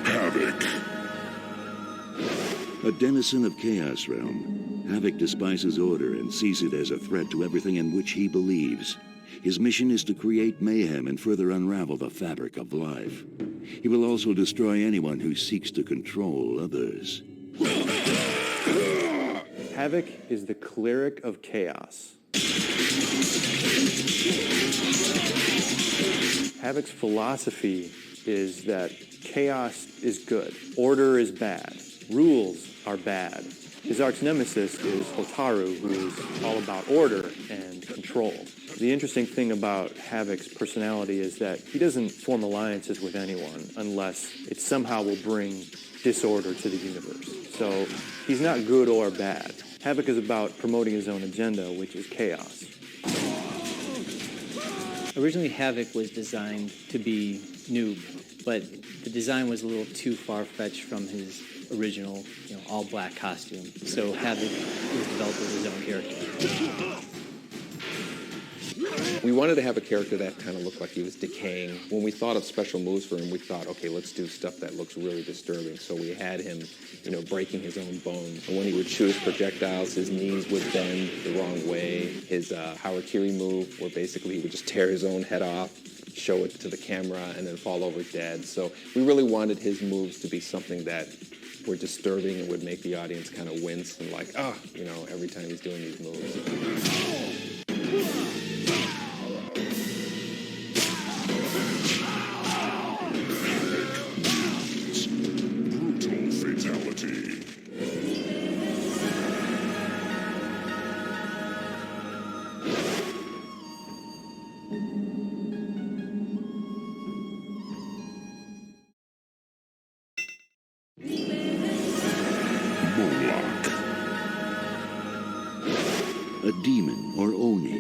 Havoc. A denizen of Chaos Realm, Havoc despises order and sees it as a threat to everything in which he believes. His mission is to create mayhem and further unravel the fabric of life. He will also destroy anyone who seeks to control others. Havoc is the cleric of chaos. Havoc's philosophy is that chaos is good, order is bad, rules are bad. His arch nemesis is Hotaru, who is all about order and control. The interesting thing about Havoc's personality is that he doesn't form alliances with anyone unless it somehow will bring disorder to the universe. So he's not good or bad. Havoc is about promoting his own agenda, which is chaos. Originally, Havoc was designed to be noob, but the design was a little too far-fetched from his original, all-black costume. So Havoc was developed as his own character. We wanted to have a character that kind of looked like he was decaying. When we thought of special moves for him, we thought, okay, let's do stuff that looks really disturbing. So we had him, breaking his own bones. And when he would shoot his projectiles, his knees would bend the wrong way. His Harakiri move, where basically he would just tear his own head off, show it to the camera, and then fall over dead. So we really wanted his moves to be something that were disturbing and would make the audience kind of wince and like, every time he's doing these moves. A demon, or Oni.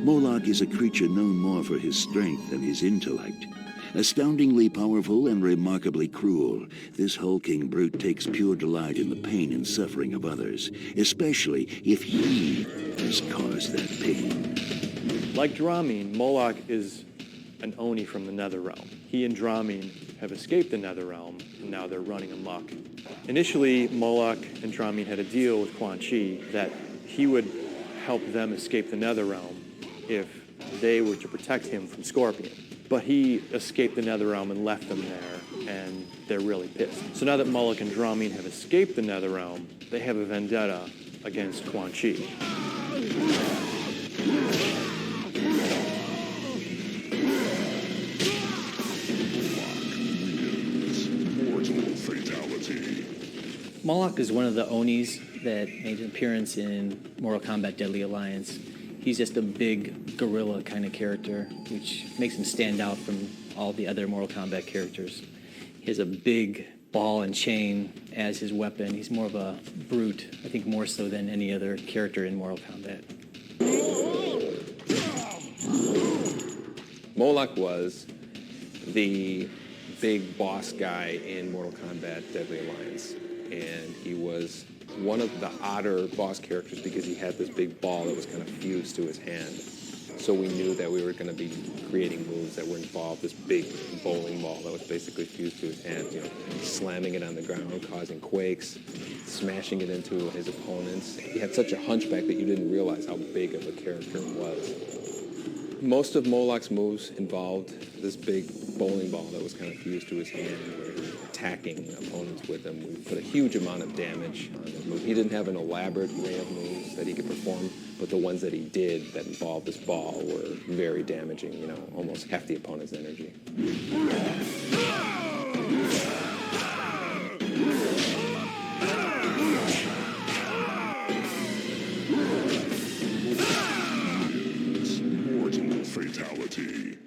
Moloch is a creature known more for his strength than his intellect. Astoundingly powerful and remarkably cruel, this hulking brute takes pure delight in the pain and suffering of others, especially if he has caused that pain. Like Dramine, Moloch is an Oni from the Netherrealm. He and Dramine have escaped the Netherrealm, and now they're running amok. Initially, Moloch and Dramine had a deal with Quan Chi that he would help them escape the Netherrealm if they were to protect him from Scorpion. But he escaped the Netherrealm and left them there, and they're really pissed. So now that Moloch and Dramine have escaped the Netherrealm, they have a vendetta against Quan Chi. Moloch is one of the Onis that made an appearance in Mortal Kombat Deadly Alliance. He's just a big gorilla kind of character, which makes him stand out from all the other Mortal Kombat characters. He has a big ball and chain as his weapon. He's more of a brute, I think more so than any other character in Mortal Kombat. Moloch was the big boss guy in Mortal Kombat Deadly Alliance. And he was one of the odder boss characters because he had this big ball that was kind of fused to his hand. So we knew that we were going to be creating moves that were involved, this big bowling ball that was basically fused to his hand, slamming it on the ground, causing quakes, smashing it into his opponents. He had such a hunchback that you didn't realize how big of a character it was. Most of Moloch's moves involved this big bowling ball that was kind of fused to his hand, where he was attacking opponents with him. We put a huge amount of damage on his move. He didn't have an elaborate array of moves that he could perform, but the ones that he did that involved this ball were very damaging, almost half the opponent's energy. Mortal fatality.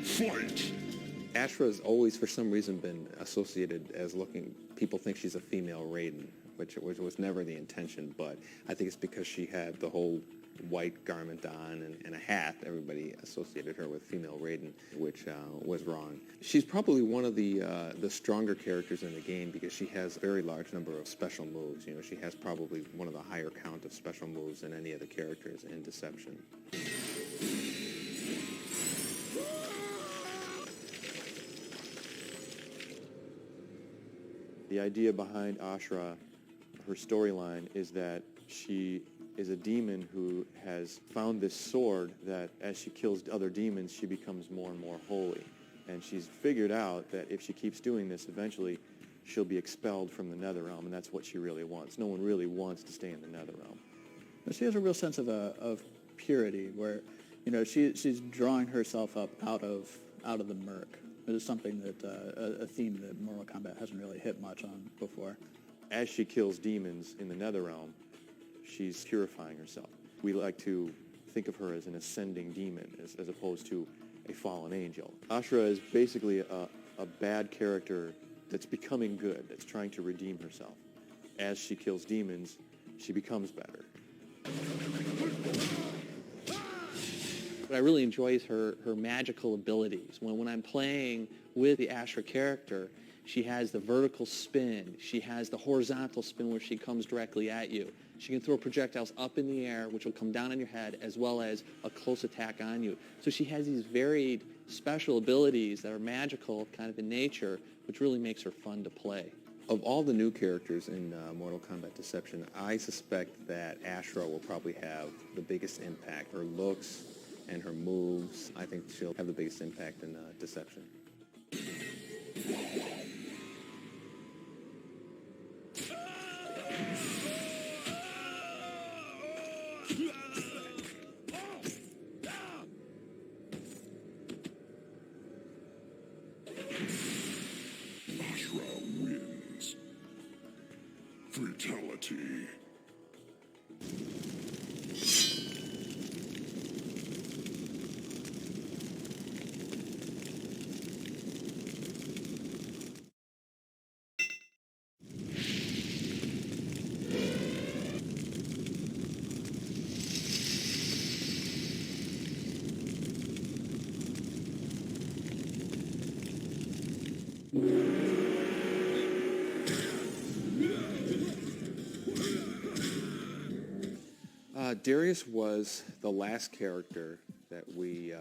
Fight! Ashra's always, for some reason, been associated as people think she's a female Raiden, which was never the intention, but I think it's because she had the whole white garment on and a hat. Everybody associated her with female Raiden, which was wrong. She's probably one of the stronger characters in the game because she has a very large number of special moves. You know, she has probably one of the higher count of special moves than any of the characters in Deception. The idea behind Ashra, her storyline, is that she is a demon who has found this sword that as she kills other demons, she becomes more and more holy. And she's figured out that if she keeps doing this, eventually she'll be expelled from the Netherrealm, and that's what she really wants. No one really wants to stay in the Netherrealm. But she has a real sense of purity, where, you know, she's drawing herself up out of the murk. It is something that a theme that Mortal Kombat hasn't really hit much on before. As she kills demons in the Netherrealm, she's purifying herself. We like to think of her as an ascending demon as opposed to a fallen angel. Ashra is basically a bad character that's becoming good, that's trying to redeem herself. As she kills demons, she becomes better. What I really enjoy is her magical abilities. When I'm playing with the Ashra character, she has the vertical spin. She has the horizontal spin where she comes directly at you. She can throw projectiles up in the air, which will come down on your head, as well as a close attack on you. So she has these varied special abilities that are magical kind of in nature, which really makes her fun to play. Of all the new characters in Mortal Kombat Deception, I suspect that Ashra will probably have the biggest impact. Her looks and her moves, I think she'll have the biggest impact in Deception. Ashra wins. Fatality. Darius was the last character that we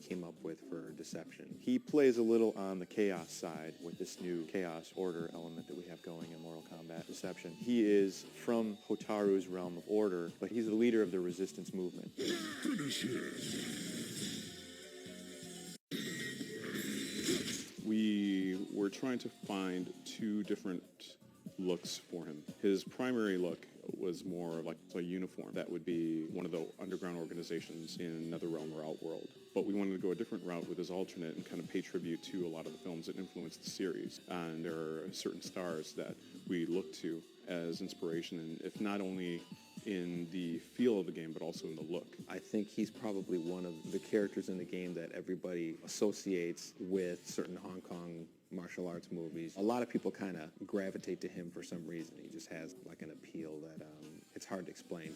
came up with for Deception. He plays a little on the chaos side with this new chaos order element that we have going in Mortal Kombat Deception. He is from Hotaru's realm of order, but he's the leader of the resistance movement. Finish it. We were trying to find two different looks for him. His primary look was more like a uniform. That would be one of the underground organizations in Netherrealm or Outworld. But we wanted to go a different route with his alternate and kind of pay tribute to a lot of the films that influenced the series. And there are certain stars that we look to as inspiration, and if not only in the feel of the game, but also in the look. I think he's probably one of the characters in the game that everybody associates with certain Hong Kong martial arts movies. A lot of people kind of gravitate to him for some reason. He just has like an appeal that it's hard to explain.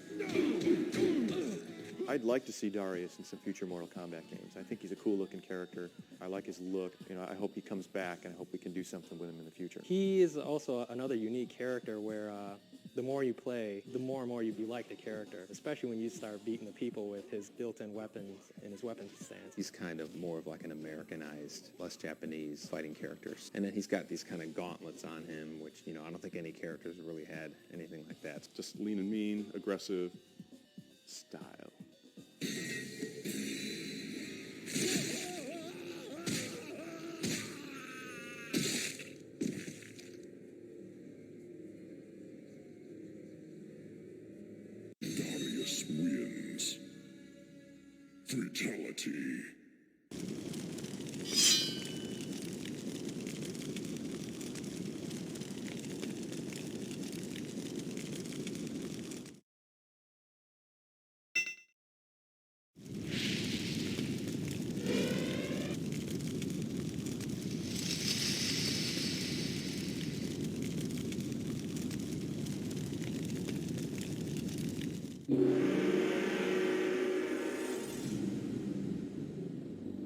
I'd like to see Darius in some future Mortal Kombat games. I think he's a cool-looking character. I like his look. You know, I hope he comes back, and I hope we can do something with him in the future. He is also another unique character where the more you play, the more and more you like the character, especially when you start beating the people with his built-in weapons and his weapon stance. He's kind of more of like an Americanized, less Japanese fighting characters. And then he's got these kind of gauntlets on him, which, you know, I don't think any characters really had anything like that. Just lean and mean, aggressive style. Darius wins. Fatality.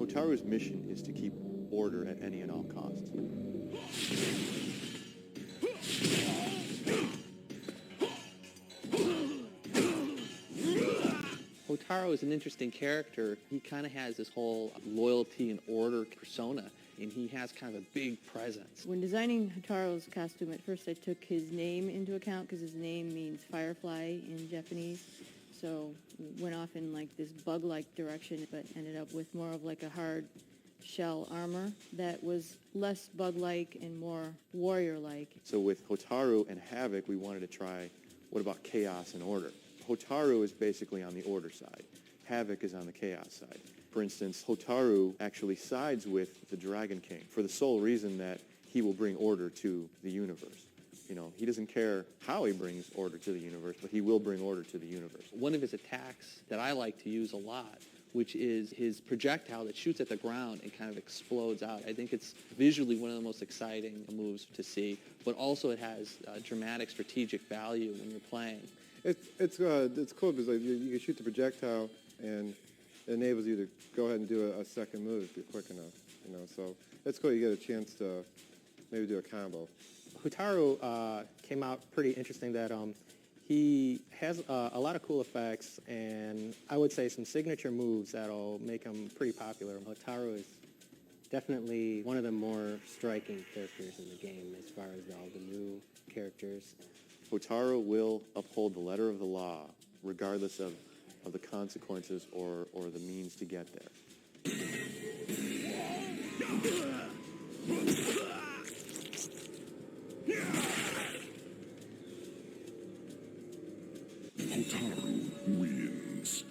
Hotaru's mission is to keep order at any and all costs. Hotaru is an interesting character. He kind of has this whole loyalty and order persona, and he has kind of a big presence. When designing Hotaru's costume, at first I took his name into account because his name means firefly in Japanese. So went off in like this bug-like direction, but ended up with more of like a hard shell armor that was less bug-like and more warrior-like. So with Hotaru and Havoc, we wanted to try, what about chaos and order? Hotaru is basically on the order side. Havoc is on the chaos side. For instance, Hotaru actually sides with the Dragon King for the sole reason that he will bring order to the universe. You know, he doesn't care how he brings order to the universe, but he will bring order to the universe. One of his attacks that I like to use a lot, which is his projectile that shoots at the ground and kind of explodes out. I think it's visually one of the most exciting moves to see, but also it has dramatic strategic value when you're playing. It's cool because like, you can shoot the projectile and it enables you to go ahead and do a second move if you're quick enough. You know, so it's cool. You get a chance to maybe do a combo. Hotaru came out pretty interesting that he has a lot of cool effects and I would say some signature moves that'll make him pretty popular. Hotaru is definitely one of the more striking characters in the game as far as all the new characters. Hotaru will uphold the letter of the law, regardless of the consequences or the means to get there. Hotaru wins.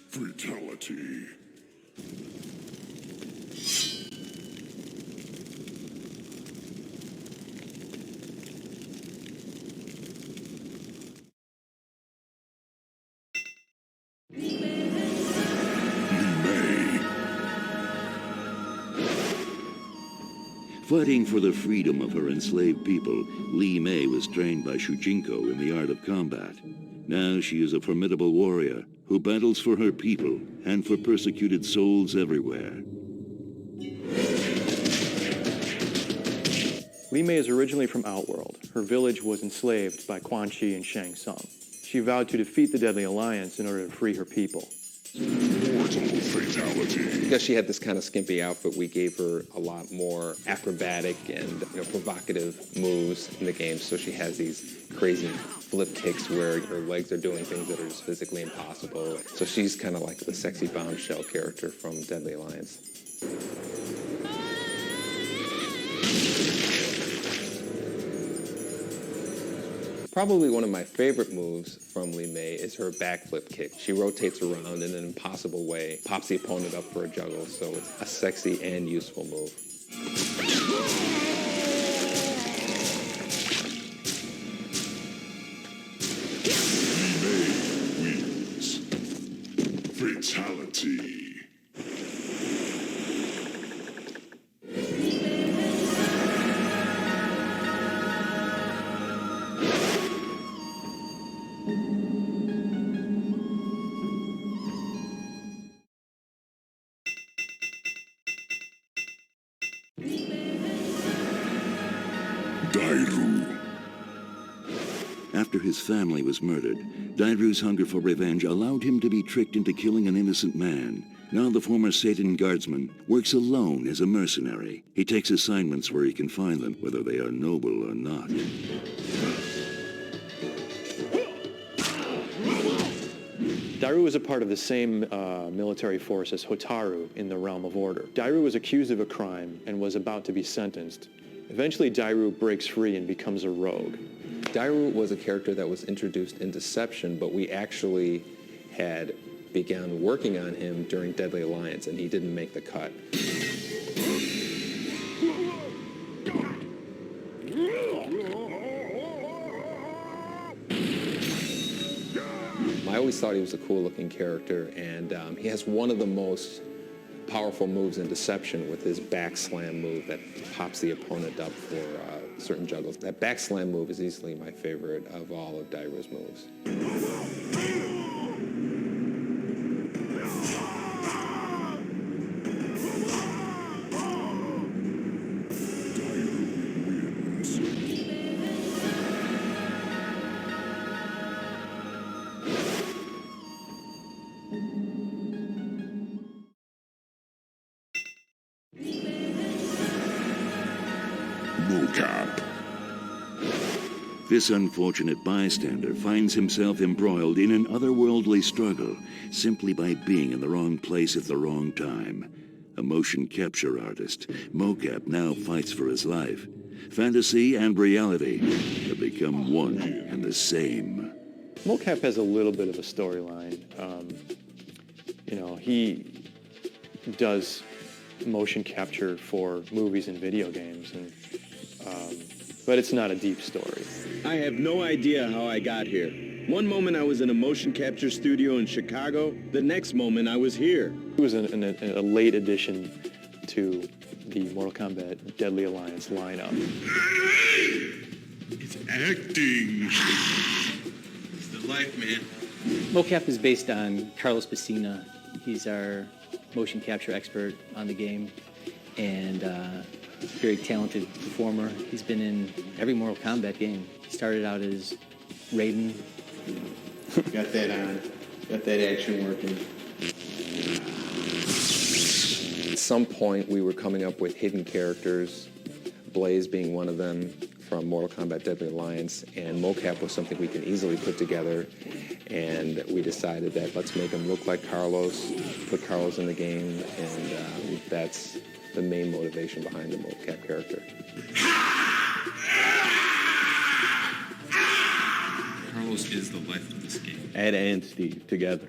Fatality. Fighting for the freedom of her enslaved people, Li Mei was trained by Shujinko in the art of combat. Now she is a formidable warrior who battles for her people and for persecuted souls everywhere. Li Mei is originally from Outworld. Her village was enslaved by Quan Chi and Shang Tsung. She vowed to defeat the Deadly Alliance in order to free her people. Mortal fatality. Because she had this kind of skimpy outfit, we gave her a lot more acrobatic and provocative moves in the game. So she has these crazy flip kicks where her legs are doing things that are just physically impossible. So she's kind of like the sexy bombshell character from Deadly Alliance. Probably one of my favorite moves from Li Mei is her backflip kick. She rotates around in an impossible way, pops the opponent up for a juggle, so it's a sexy and useful move. Li Mei wins. Fatality. Dairu. After his family was murdered, Dairu's hunger for revenge allowed him to be tricked into killing an innocent man. Now the former Satan guardsman works alone as a mercenary. He takes assignments where he can find them, whether they are noble or not. Dairu was a part of the same military force as Hotaru in the realm of order. Dairu was accused of a crime and was about to be sentenced. Eventually, Dairu breaks free and becomes a rogue. Dairu was a character that was introduced in Deception, but we actually had begun working on him during Deadly Alliance, and he didn't make the cut. I always thought he was a cool-looking character, and he has one of the most powerful moves in Deception with his back slam move that pops the opponent up for certain juggles. That back slam move is easily my favorite of all of Dairu's moves. This unfortunate bystander finds himself embroiled in an otherworldly struggle simply by being in the wrong place at the wrong time. A motion capture artist, Mocap now fights for his life. Fantasy and reality have become one and the same. Mocap has a little bit of a storyline. He does motion capture for movies and video games, but it's not a deep story. I have no idea how I got here. One moment I was in a motion capture studio in Chicago, the next moment I was here. It was a late addition to the Mortal Kombat Deadly Alliance lineup. It's acting. It's the life, man. Mocap is based on Carlos Pacina. He's our motion capture expert on the game, and very talented performer. He's been in every Mortal Kombat game. He started out as Raiden. Got that on. Got that action working. At some point, we were coming up with hidden characters, Blaze being one of them from Mortal Kombat Deadly Alliance, and Mocap was something we can easily put together, and we decided that let's make him look like Carlos, put Carlos in the game, and that's the main motivation behind the Mocap character. Carlos is the life of this game. Ed and Steve together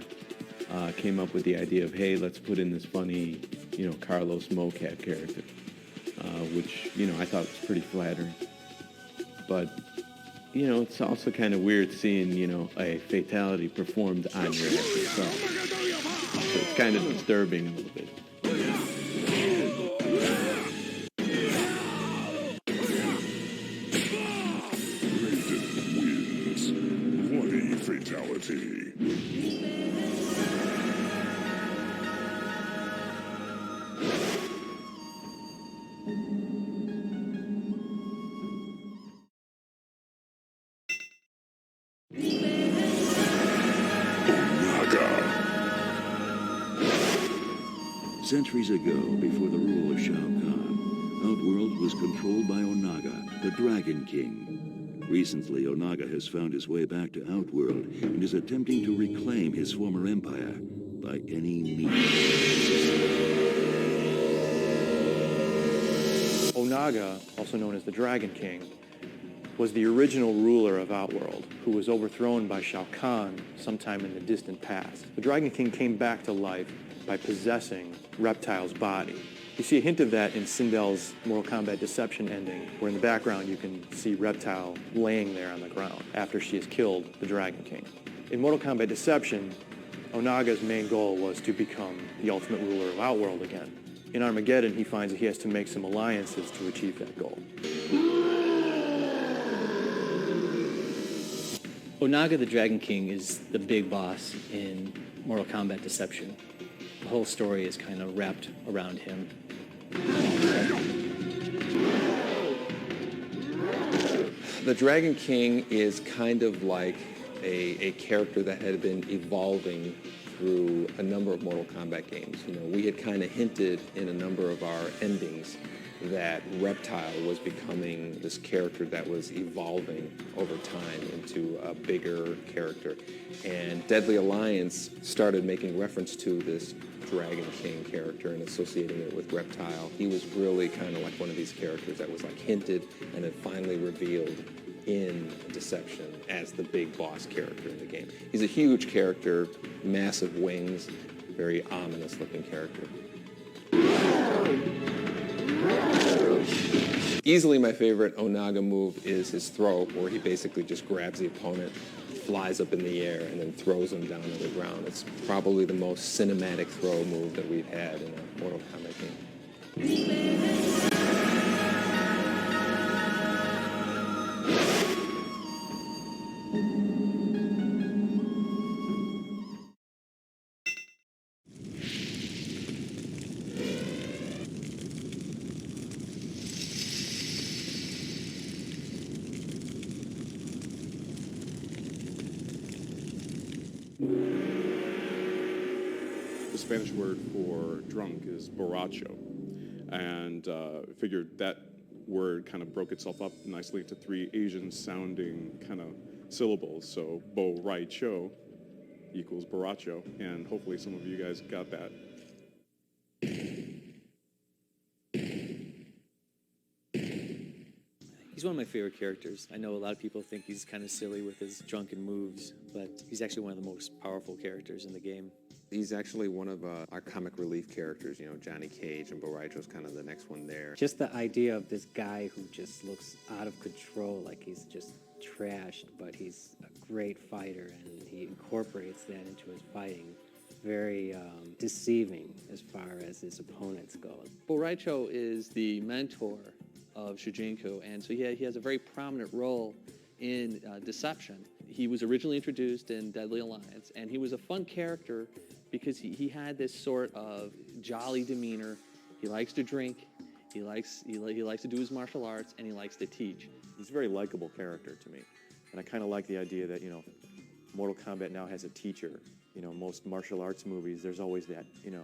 came up with the idea of, hey, let's put in this funny, Carlos Mocap character, which, I thought was pretty flattering. But, it's also kind of weird seeing, a fatality performed on your actor yourself. So it's kind of disturbing a little bit. Fatality. Centuries ago, before the rule of Shao Kahn, Outworld was controlled by Onaga, the Dragon King. Recently, Onaga has found his way back to Outworld and is attempting to reclaim his former empire by any means. Onaga, also known as the Dragon King, was the original ruler of Outworld, who was overthrown by Shao Kahn sometime in the distant past. The Dragon King came back to life by possessing Reptile's body. You see a hint of that in Sindel's Mortal Kombat Deception ending, where in the background you can see Reptile laying there on the ground after she has killed the Dragon King. In Mortal Kombat Deception, Onaga's main goal was to become the ultimate ruler of Outworld again. In Armageddon, he finds that he has to make some alliances to achieve that goal. Onaga the Dragon King is the big boss in Mortal Kombat Deception. The whole story is kind of wrapped around him. The Dragon King is kind of like a character that had been evolving through a number of Mortal Kombat games. We had kind of hinted in a number of our endings that Reptile was becoming this character that was evolving over time into a bigger character. And Deadly Alliance started making reference to this Dragon King character and associating it with Reptile. He was really kind of like one of these characters that was like hinted and then finally revealed in Deception as the big boss character in the game. He's a huge character, massive wings, very ominous looking character. Easily my favorite Onaga move is his throw, where he basically just grabs the opponent, flies up in the air, and then throws him down to the ground. It's probably the most cinematic throw move that we've had in a Mortal Kombat game. The Spanish word for drunk is borracho, and figured that word kind of broke itself up nicely into 3 Asian-sounding kind of syllables. So Bo Rai Cho equals Baracho, and hopefully some of you guys got that. He's one of my favorite characters. I know a lot of people think he's kind of silly with his drunken moves, but he's actually one of the most powerful characters in the game. He's actually one of our comic relief characters. You know, Johnny Cage and Bo Rai Cho's kind of the next one there. Just the idea of this guy who just looks out of control, like he's just trashed, but he's a great fighter, and he incorporates that into his fighting. Very deceiving as far as his opponents go. Bo Rai Cho is the mentor of Shujinku, and so he has a very prominent role in Deception. He was originally introduced in Deadly Alliance, and he was a fun character because he had this sort of jolly demeanor. He likes to drink, he likes to do his martial arts, and he likes to teach. He's a very likable character to me, and I kind of like the idea that, you know, Mortal Kombat now has a teacher. You know, most martial arts movies, there's always that, you know,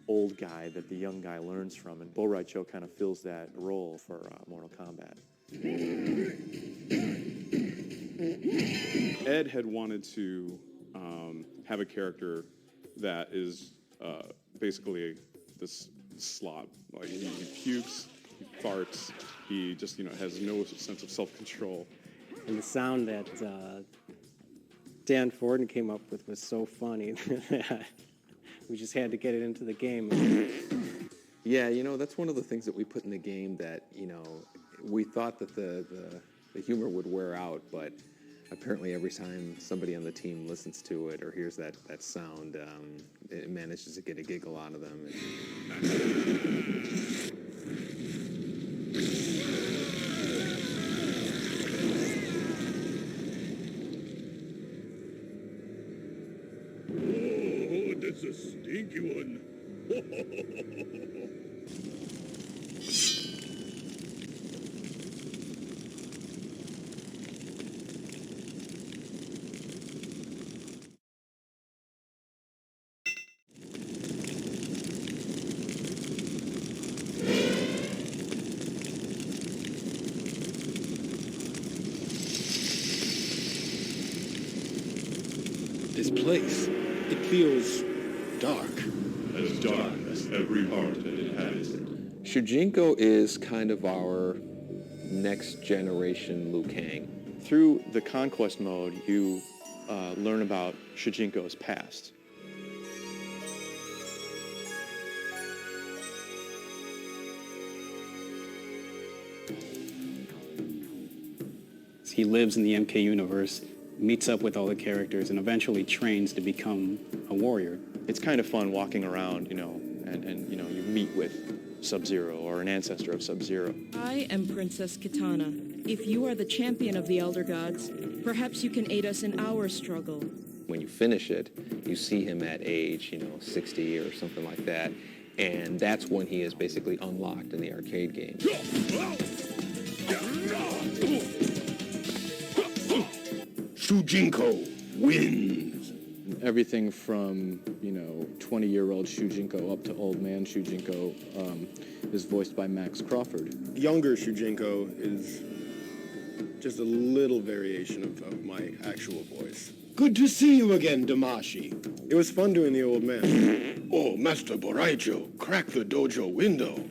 old guy that the young guy learns from, and Bo Rai Cho kind of fills that role for Mortal Kombat. Ed had wanted to have a character that is basically this slob. Like he pukes, he farts, he just, you know, has no sense of self-control. And the sound that Dan Forden came up with was so funny that we just had to get it into the game. Yeah, you know, that's one of the things that we put in the game that, you know, we thought that the humor would wear out, but apparently every time somebody on the team listens to it or hears that sound, it manages to get a giggle out of them. Oh, that's a stinky one. This place, it feels dark. As dark as every heart that inhabits it. Shujinko is kind of our next generation Liu Kang. Through the conquest mode, you learn about Shujinko's past. He lives in the MK universe, meets up with all the characters, and eventually trains to become a warrior. It's kind of fun walking around, you know, and you know, you meet with Sub-Zero or an ancestor of Sub-Zero. I am Princess Kitana. If you are the champion of the Elder Gods, perhaps you can aid us in our struggle. When you finish it, you see him at age, you know, 60 or something like that, and that's when he is basically unlocked in the arcade game. Shujinko wins. Everything from, you know, 20-year-old Shujinko up to old man Shujinko is voiced by Max Crawford. Younger Shujinko is just a little variation of my actual voice. Good to see you again, Damashi. It was fun doing the old man. Oh, Master Boraicho, crack the dojo window.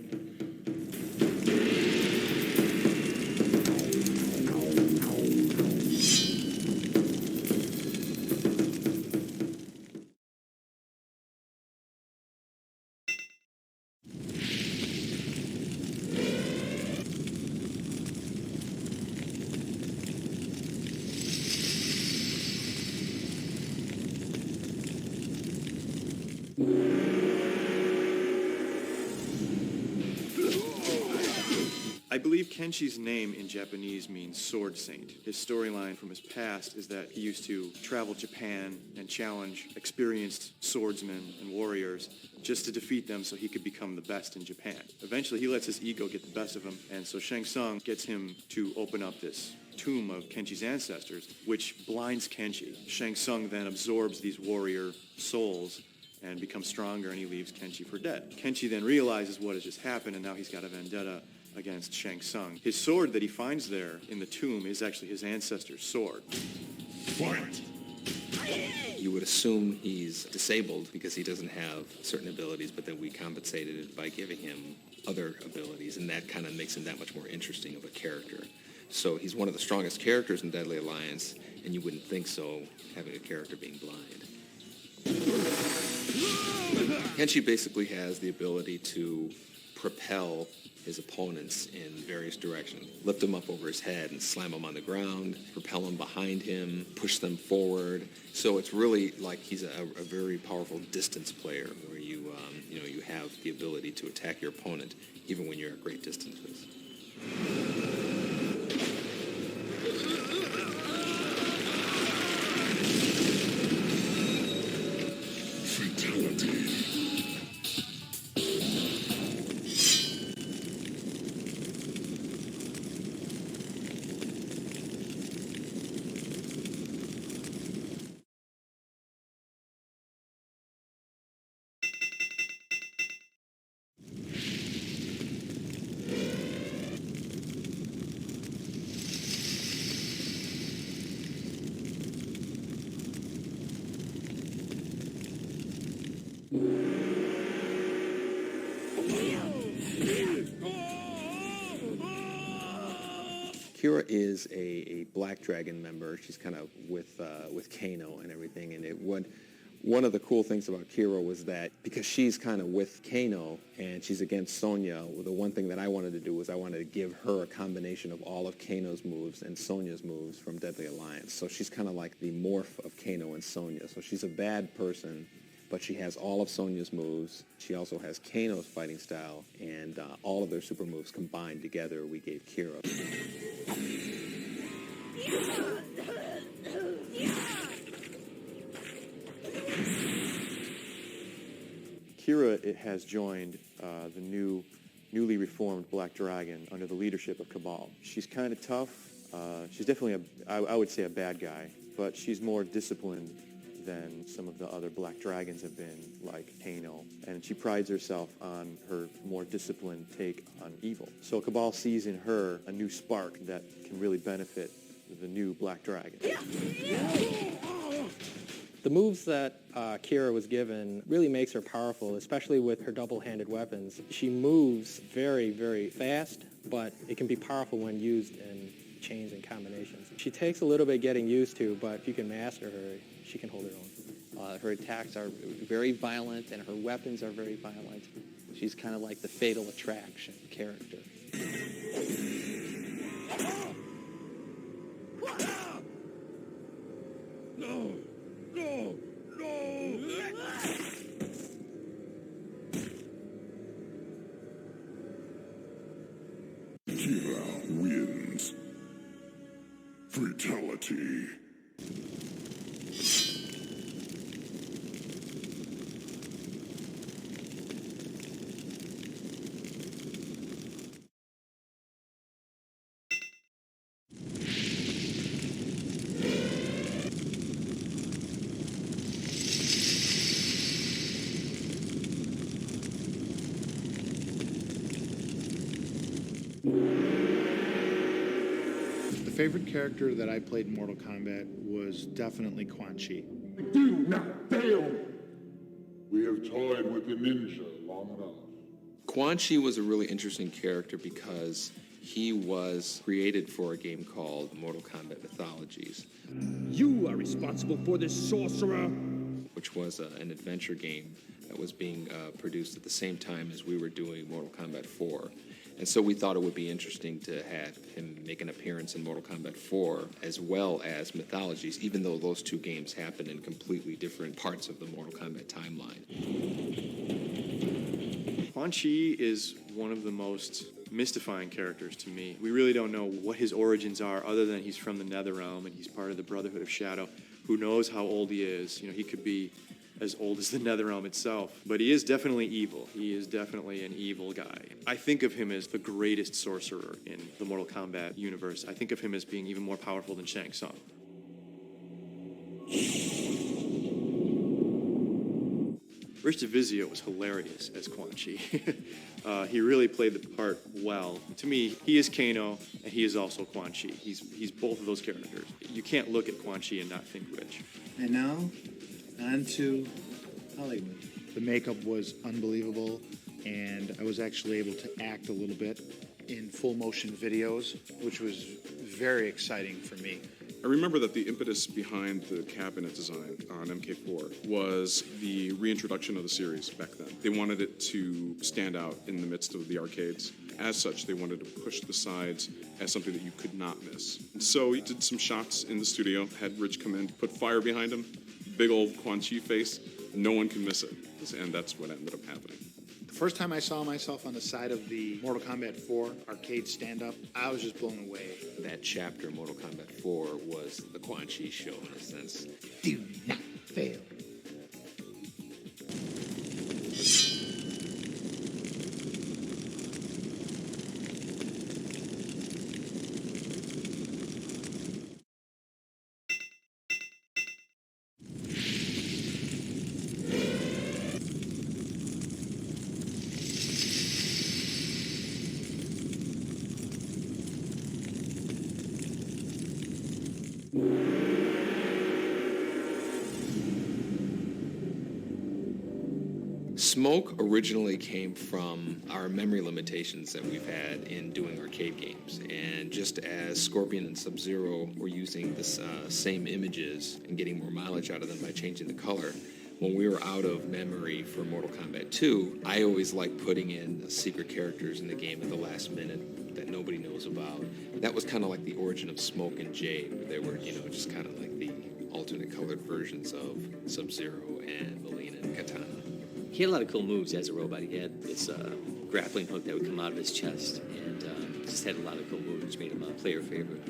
I believe Kenshi's name in Japanese means sword saint. His storyline from his past is that he used to travel Japan and challenge experienced swordsmen and warriors just to defeat them so he could become the best in Japan. Eventually he lets his ego get the best of him, and so Shang Tsung gets him to open up this tomb of Kenshi's ancestors, which blinds Kenshi. Shang Tsung then absorbs these warrior souls and becomes stronger, and he leaves Kenshi for dead. Kenshi then realizes what has just happened, and now he's got a vendetta against Shang Tsung. His sword that he finds there in the tomb is actually his ancestor's sword. Fight! You would assume he's disabled because he doesn't have certain abilities, but then we compensated it by giving him other abilities, and that kind of makes him that much more interesting of a character. So he's one of the strongest characters in Deadly Alliance, and you wouldn't think so, having a character being blind. Kenshi basically has the ability to propel his opponents in various directions. Lift them up over his head and slam them on the ground, propel them behind him, push them forward. So it's really like he's a very powerful distance player where you have the ability to attack your opponent even when you're at great distances. Fatality. Kira is a Black Dragon member. She's kind of with Kano and everything. And one of the cool things about Kira was that because she's kind of with Kano and she's against Sonya, the one thing that I wanted to do was I wanted to give her a combination of all of Kano's moves and Sonya's moves from Deadly Alliance. So she's kind of like the morph of Kano and Sonya. So she's a bad person, but she has all of Sonya's moves. She also has Kano's fighting style, and all of their super moves combined together we gave Kira. Kira has joined the newly reformed Black Dragon under the leadership of Cabal. She's kind of tough. She's definitely, I would say, a bad guy, but she's more disciplined than some of the other Black Dragons have been, like Kano. And she prides herself on her more disciplined take on evil. So Cabal sees in her a new spark that can really benefit the new Black Dragon. The moves that Kira was given really makes her powerful, especially with her double-handed weapons. She moves very, very fast, but it can be powerful when used in chains and combinations. She takes a little bit getting used to, but if you can master her, she can hold her own. Her attacks are very violent, and her weapons are very violent. She's kind of like the Fatal Attraction character. No! No! No! Kira wins. Fatality. The favorite character that I played in Mortal Kombat was definitely Quan Chi. Do not fail! We have toyed with the ninja long enough. Quan Chi was a really interesting character because he was created for a game called Mortal Kombat Mythologies. You are responsible for this sorcerer! Which was an adventure game that was being produced at the same time as we were doing Mortal Kombat 4. And so we thought it would be interesting to have him make an appearance in Mortal Kombat 4 as well as Mythologies, even though those two games happen in completely different parts of the Mortal Kombat timeline. Quan Chi is one of the most mystifying characters to me. We really don't know what his origins are other than he's from the Netherrealm and he's part of the Brotherhood of Shadow. Who knows how old he is? You know, he could be as old as the Netherrealm itself. But he is definitely evil. He is definitely an evil guy. I think of him as the greatest sorcerer in the Mortal Kombat universe. I think of him as being even more powerful than Shang Tsung. Rich DeVizio was hilarious as Quan Chi. He really played the part well. To me, he is Kano, and he is also Quan Chi. He's both of those characters. You can't look at Quan Chi and not think Rich. And now, on to Hollywood. The makeup was unbelievable, and I was actually able to act a little bit in full motion videos, which was very exciting for me. I remember that the impetus behind the cabinet design on MK4 was the reintroduction of the series back then. They wanted it to stand out in the midst of the arcades. As such, they wanted to push the sides as something that you could not miss. And so he did some shots in the studio, had Rich come in, put fire behind him, big old Quan Chi face, no one can miss it. And that's what ended up happening. The first time I saw myself on the side of the Mortal Kombat 4 arcade stand-up, I was just blown away. That chapter, Mortal Kombat 4, was the Quan Chi show in a sense. Do not fail. Smoke originally came from our memory limitations that we've had in doing arcade games. And just as Scorpion and Sub-Zero were using the same images and getting more mileage out of them by changing the color, when we were out of memory for Mortal Kombat 2, I always liked putting in secret characters in the game at the last minute that nobody knows about. That was kind of like the origin of Smoke and Jade, where they were, just kind of like the alternate colored versions of Sub-Zero and Mileena and Katana. He had a lot of cool moves as a robot. He had this grappling hook that would come out of his chest, and just had a lot of cool moves, which made him a player favorite.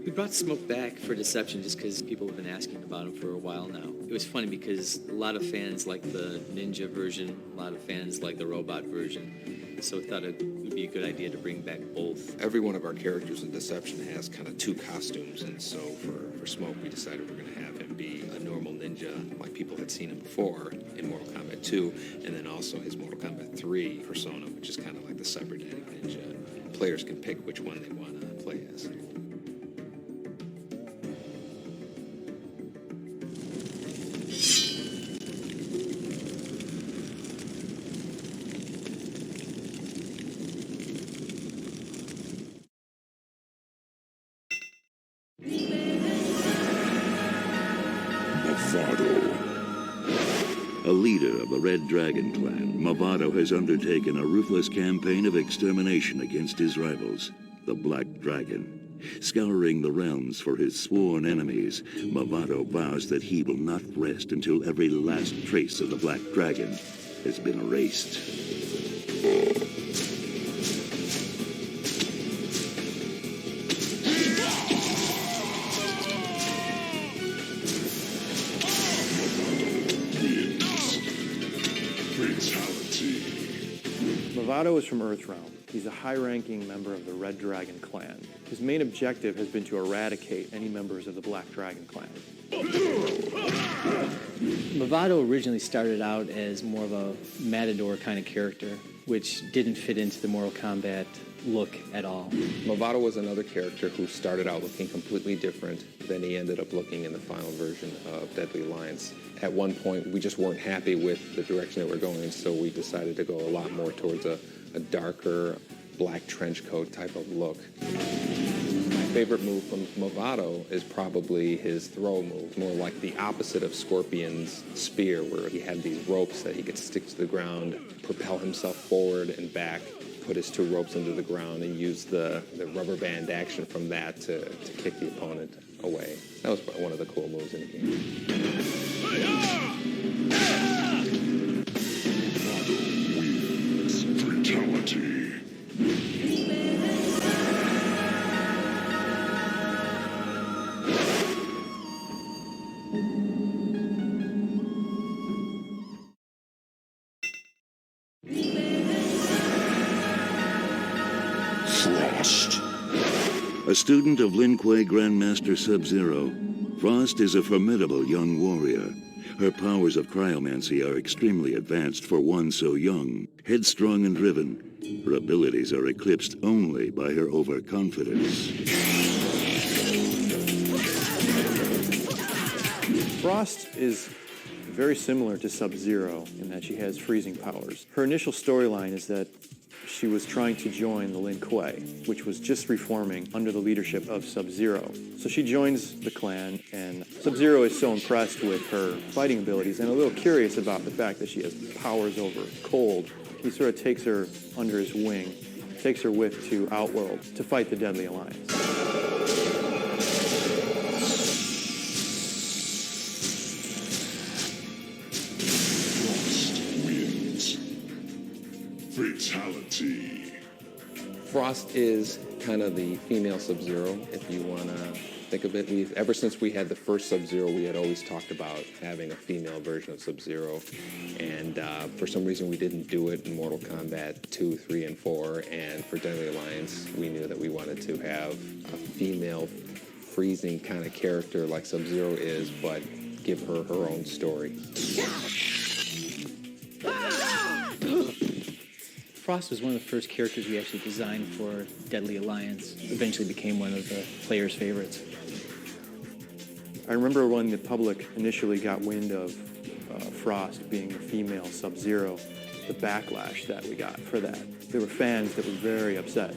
We brought Smoke back for Deception just because people have been asking about him for a while now. It was funny because a lot of fans like the ninja version, a lot of fans like the robot version, so we thought it would be a good idea to bring back both. Every one of our characters in Deception has kind of two costumes, and so for Smoke, we decided we're going to have him be a normal ninja, like people had seen him before in Mortal Kombat 2, and then also his Mortal Kombat 3 persona, which is kind of like the cybernetic ninja. Players can pick which one they want to play as. A leader of the Red Dragon clan, Movado has undertaken a ruthless campaign of extermination against his rivals, the Black Dragon. Scouring the realms for his sworn enemies, Movado vows that he will not rest until every last trace of the Black Dragon has been erased. Movado is from Earthrealm. He's a high-ranking member of the Red Dragon clan. His main objective has been to eradicate any members of the Black Dragon clan. Movado originally started out as more of a matador kind of character, which didn't fit into the Mortal Kombat look at all. Movado was another character who started out looking completely different than he ended up looking in the final version of Deadly Alliance. At one point, we just weren't happy with the direction that we're going, so we decided to go a lot more towards a darker black trench coat type of look. My favorite move from Movado is probably his throw move, more like the opposite of Scorpion's spear, where he had these ropes that he could stick to the ground, propel himself forward and back, put his two ropes into the ground, and use the rubber band action from that to kick the opponent away. That was one of the cool moves in the game. Fatality. Frost. A student of Lin Kuei Grandmaster Sub-Zero, Frost is a formidable young warrior. Her powers of cryomancy are extremely advanced for one so young, headstrong and driven. Her abilities are eclipsed only by her overconfidence. Frost is very similar to Sub-Zero in that she has freezing powers. Her initial storyline is that she was trying to join the Lin Kuei, which was just reforming under the leadership of Sub-Zero. So she joins the clan, and Sub-Zero is so impressed with her fighting abilities and a little curious about the fact that she has powers over cold. He sort of takes her under his wing, takes her with to Outworld to fight the Deadly Alliance. Fatality. Frost is kind of the female Sub-Zero, if you want to think of it. Ever since we had the first Sub-Zero, we had always talked about having a female version of Sub-Zero. And for some reason, we didn't do it in Mortal Kombat 2, 3, and 4. And for Deadly Alliance, we knew that we wanted to have a female freezing kind of character like Sub-Zero is, but give her her own story. Frost was one of the first characters we actually designed for Deadly Alliance. Eventually became one of the players' favorites. I remember when the public initially got wind of Frost being the female Sub-Zero, the backlash that we got for that. There were fans that were very upset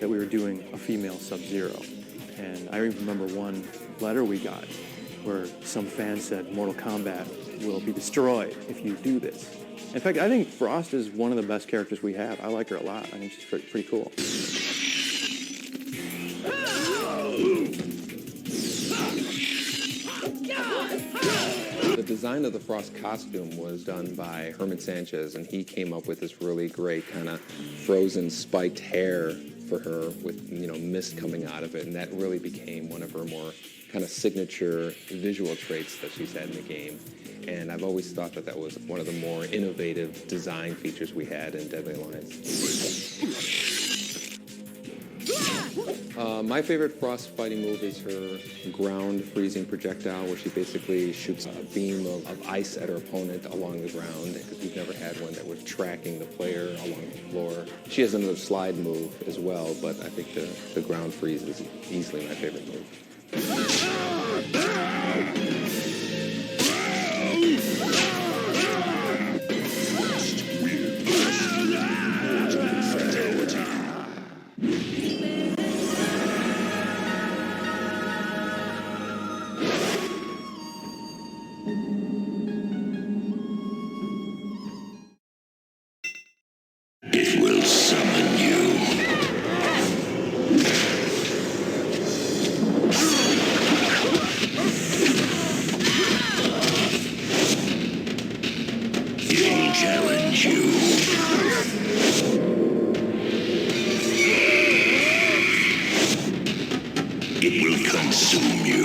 that we were doing a female Sub-Zero. And I even remember one letter we got where some fan said, "Mortal Kombat will be destroyed if you do this." In fact, I think Frost is one of the best characters we have. I like her a lot. I think she's pretty cool. The design of the Frost costume was done by Herman Sanchez, and he came up with this really great kind of frozen spiked hair for her with, mist coming out of it, and that really became one of her more kind of signature visual traits that she's had in the game. And I've always thought that that was one of the more innovative design features we had in Deadly Alliance. My favorite Frost fighting move is her ground freezing projectile, where she basically shoots a beam of ice at her opponent along the ground, because we've never had one that was tracking the player along the floor. She has another slide move as well, but I think the ground freeze is easily my favorite move. It will summon you. It will challenge you. It will consume you.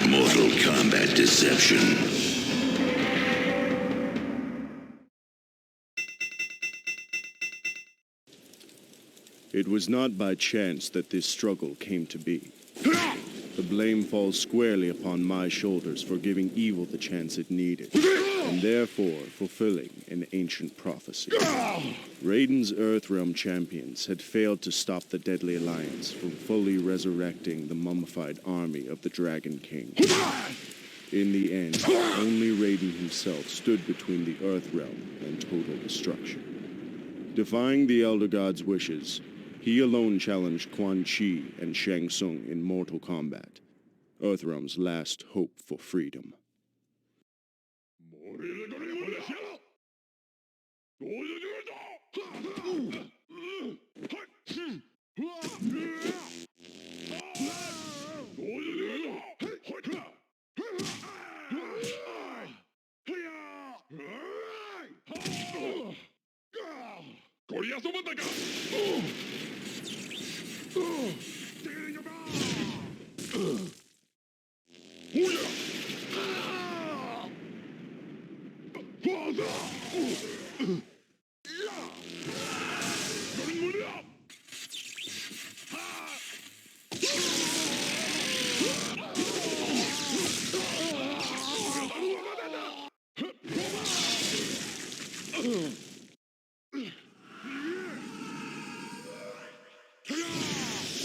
Mortal Kombat Deception. It was not by chance that this struggle came to be. The blame falls squarely upon my shoulders for giving evil the chance it needed, and therefore fulfilling an ancient prophecy. Raiden's Earthrealm champions had failed to stop the Deadly Alliance from fully resurrecting the mummified army of the Dragon King. In the end, only Raiden himself stood between the Earthrealm and total destruction. Defying the Elder God's wishes, he alone challenged Quan Chi and Shang Tsung in Mortal Kombat, Earthrealm's last hope for freedom.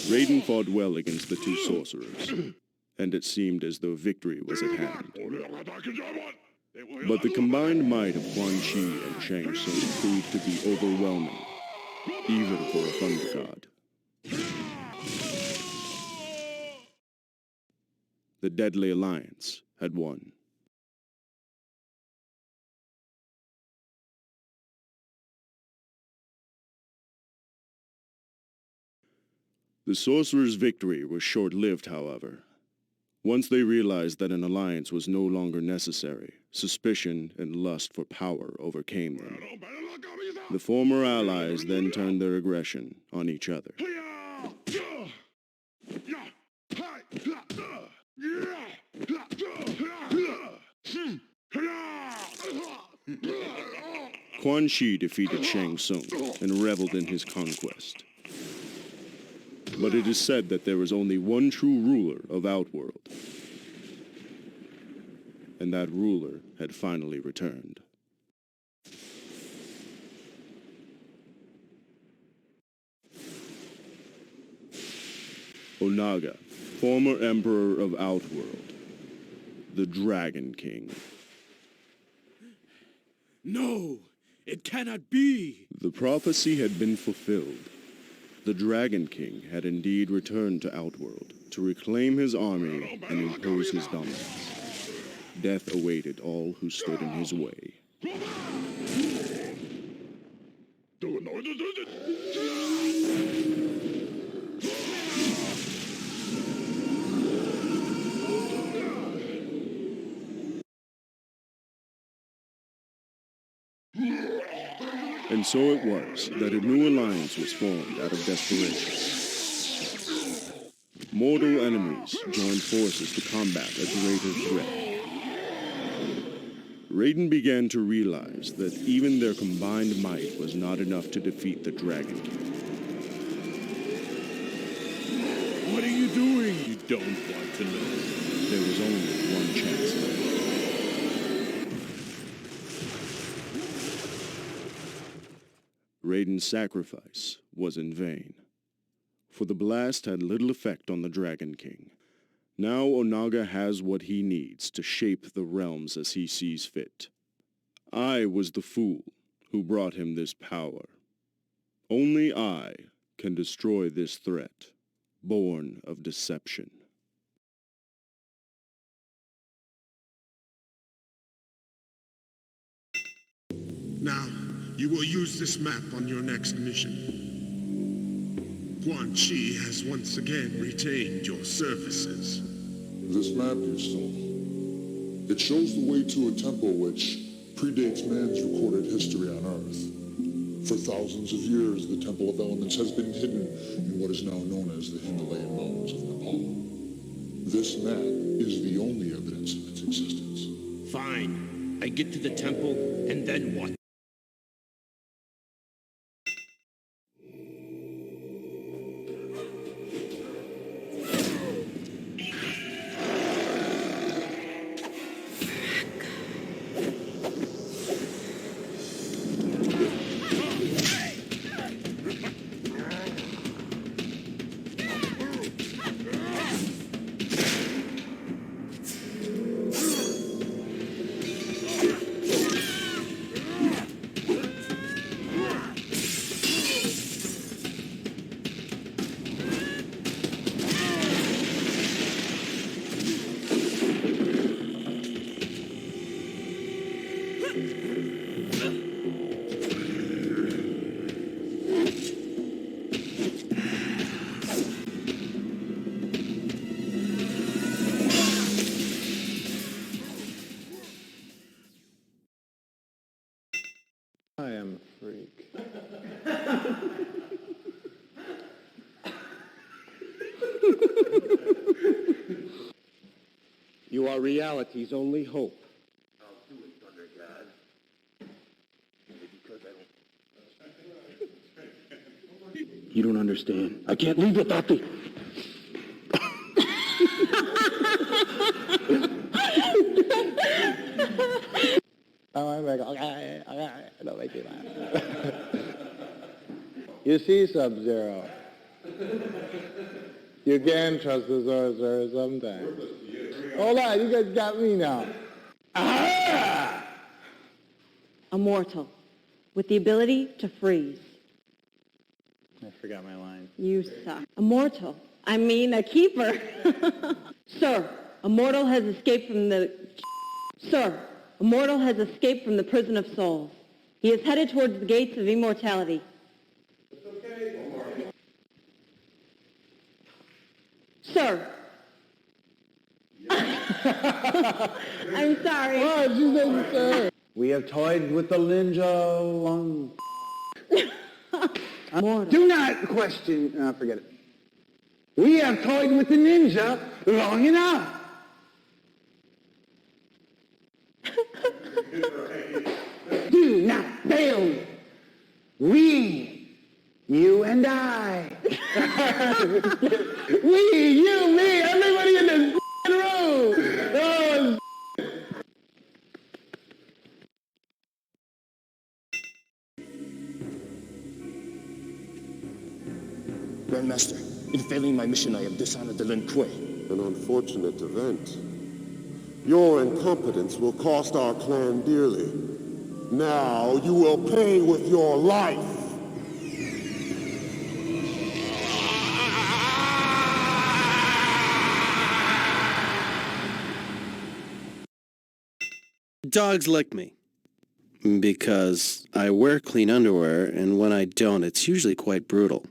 Raiden fought well against the two sorcerers, and it seemed as though victory was at hand. But the combined might of Quan Chi and Shang Tsung proved to be overwhelming, even for a thunder god. The Deadly Alliance had won. The sorcerer's victory was short-lived, however. Once they realized that an alliance was no longer necessary, suspicion and lust for power overcame them. The former allies then turned their aggression on each other. Quan Chi defeated Shang Tsung and reveled in his conquest. But it is said that there is only one true ruler of Outworld, and that ruler had finally returned. Onaga, former emperor of Outworld, the Dragon King. No, it cannot be! The prophecy had been fulfilled. The Dragon King had indeed returned to Outworld to reclaim his army and impose his dominance. Death awaited all who stood in his way. And so it was that a new alliance was formed out of desperation. Mortal enemies joined forces to combat a greater threat. Raiden began to realize that even their combined might was not enough to defeat the Dragon King. What are you doing? You don't want to know. There was only one chance left. Raiden's sacrifice was in vain, for the blast had little effect on the Dragon King. Now Onaga has what he needs to shape the realms as he sees fit. I was the fool who brought him this power. Only I can destroy this threat, born of deception. Now, you will use this map on your next mission. Quan Chi has once again retained your services. This map you stole. It shows the way to a temple which predates man's recorded history on Earth. For thousands of years, the Temple of Elements has been hidden in what is now known as the Himalayan mountains of Nepal. This map is the only evidence of its existence. Fine. I get to the temple, and then what? I am a freak. You are reality's only hope. I'll do it, Thunder God. Because I don't... You don't understand. I can't leave without the... I'm like, okay, don't make me laugh. You see, Sub-Zero, you can trust the sorcerer sometimes. Hold on, you guys got me now. Immortal, with the ability to freeze. I forgot my line. You suck. Immortal. I mean, a keeper. Sir, Immortal has escaped from the... Sir, Immortal has escaped from the prison of souls. He is headed towards the gates of immortality. Sir. I'm sorry. Oh, she said sir. We have toyed with the ninja long... Do not question... forget it. We have toyed with the ninja long enough. Do not fail me. We, you and I. We, you, me, everybody in this room. Oh, Grandmaster, in failing my mission, I have dishonored the Lin Kuei. An unfortunate event. Your incompetence will cost our clan dearly. Now you will pay with your life. Dogs lick me. Because I wear clean underwear, and when I don't, it's usually quite brutal.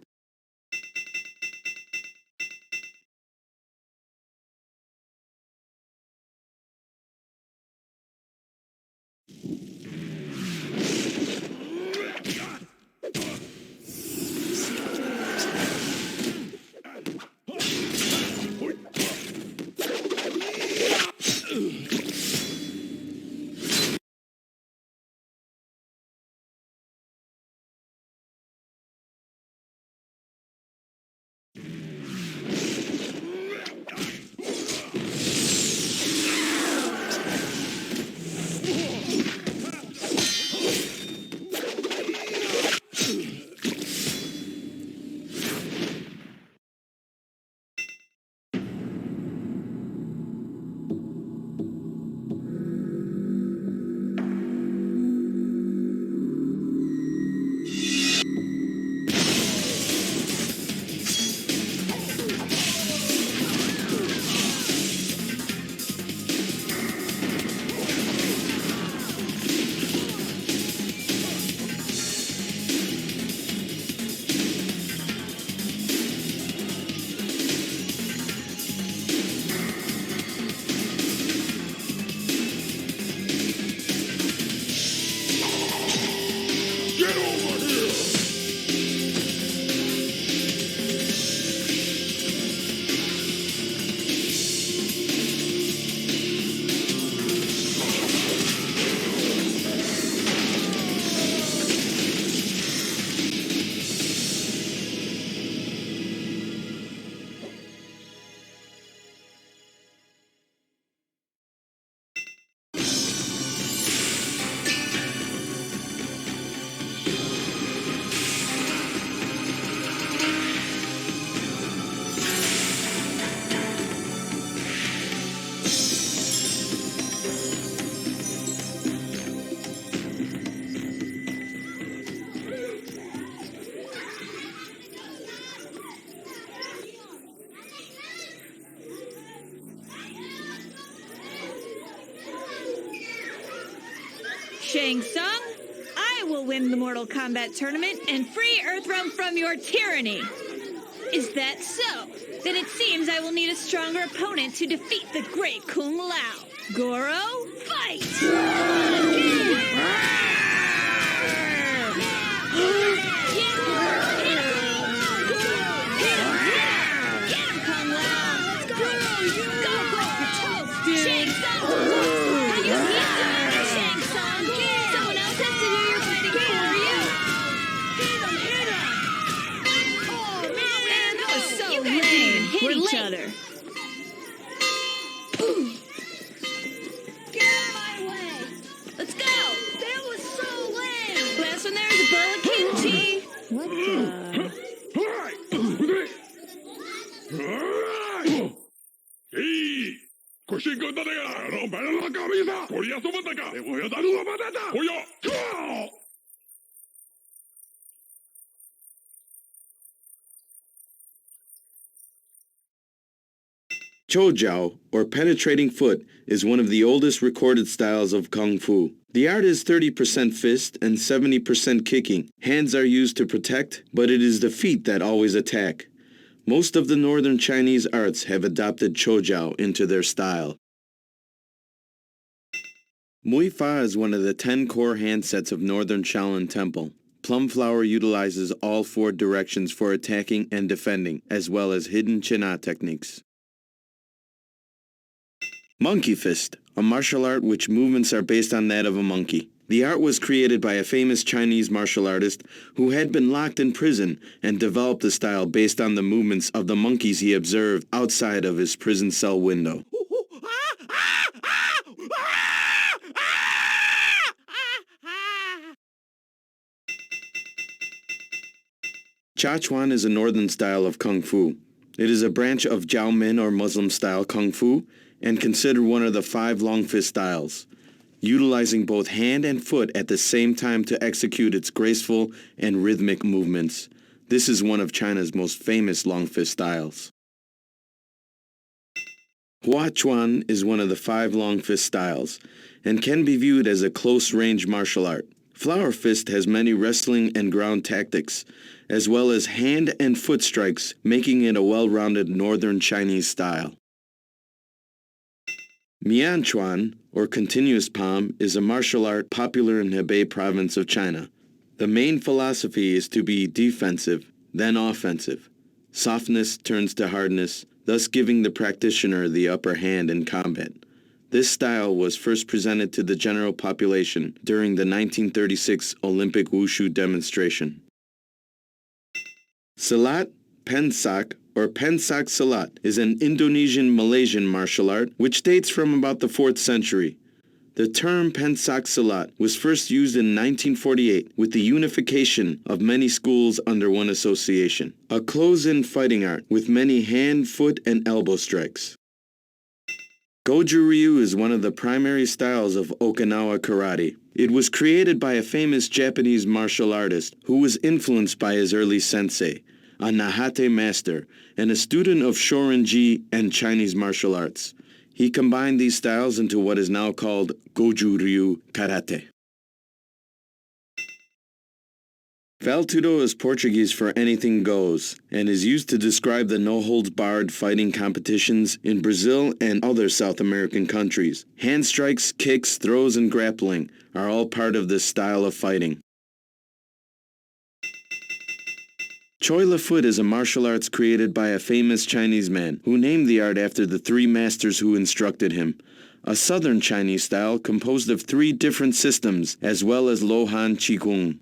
Shang Tsung, I will win the Mortal Kombat tournament and free Earthrealm from your tyranny. Is that so? Then it seems I will need a stronger opponent to defeat the great Kung Lao. Goro, fight! Each other. Get out of my way! negra! ¡Romper la camisa! ¡Voy a su manteca! ¡Le voy a dar una patata! ¡Voy a... Choujiao, or penetrating foot, is one of the oldest recorded styles of Kung Fu. The art is 30% fist and 70% kicking. Hands are used to protect, but it is the feet that always attack. Most of the northern Chinese arts have adopted Choujiao into their style. Mui Fa is one of the 10 core handsets of Northern Shaolin Temple. Plum Flower utilizes all 4 directions for attacking and defending, as well as hidden China techniques. Monkey Fist, a martial art which movements are based on that of a monkey. The art was created by a famous Chinese martial artist who had been locked in prison and developed the style based on the movements of the monkeys he observed outside of his prison cell window. Chachuan is a northern style of Kung Fu. It is a branch of Jiao Min or Muslim style Kung Fu and considered one of the 5 long fist styles, utilizing both hand and foot at the same time to execute its graceful and rhythmic movements. This is one of China's most famous long fist styles. Hua Chuan is one of the 5 long fist styles and can be viewed as a close-range martial art. Flower Fist has many wrestling and ground tactics, as well as hand and foot strikes, making it a well-rounded northern Chinese style. Mian Chuan, or continuous palm, is a martial art popular in Hebei province of China. The main philosophy is to be defensive, then offensive. Softness turns to hardness, thus giving the practitioner the upper hand in combat. This style was first presented to the general population during the 1936 Olympic Wushu demonstration. Silat, Pensak, or Pensak Silat is an Indonesian-Malaysian martial art which dates from about the 4th century. The term Pensak Silat was first used in 1948 with the unification of many schools under one association, a close-in fighting art with many hand, foot, and elbow strikes. Goju Ryu is one of the primary styles of Okinawa karate. It was created by a famous Japanese martial artist who was influenced by his early sensei, a Nahate master, and a student of Shorinji and Chinese martial arts. He combined these styles into what is now called Goju Ryu Karate. Valtudo is Portuguese for anything goes, and is used to describe the no-holds-barred fighting competitions in Brazil and other South American countries. Hand strikes, kicks, throws, and grappling are all part of this style of fighting. Choi La Foot is a martial arts created by a famous Chinese man who named the art after the 3 masters who instructed him. A southern Chinese style composed of 3 different systems as well as Lohan Qigong.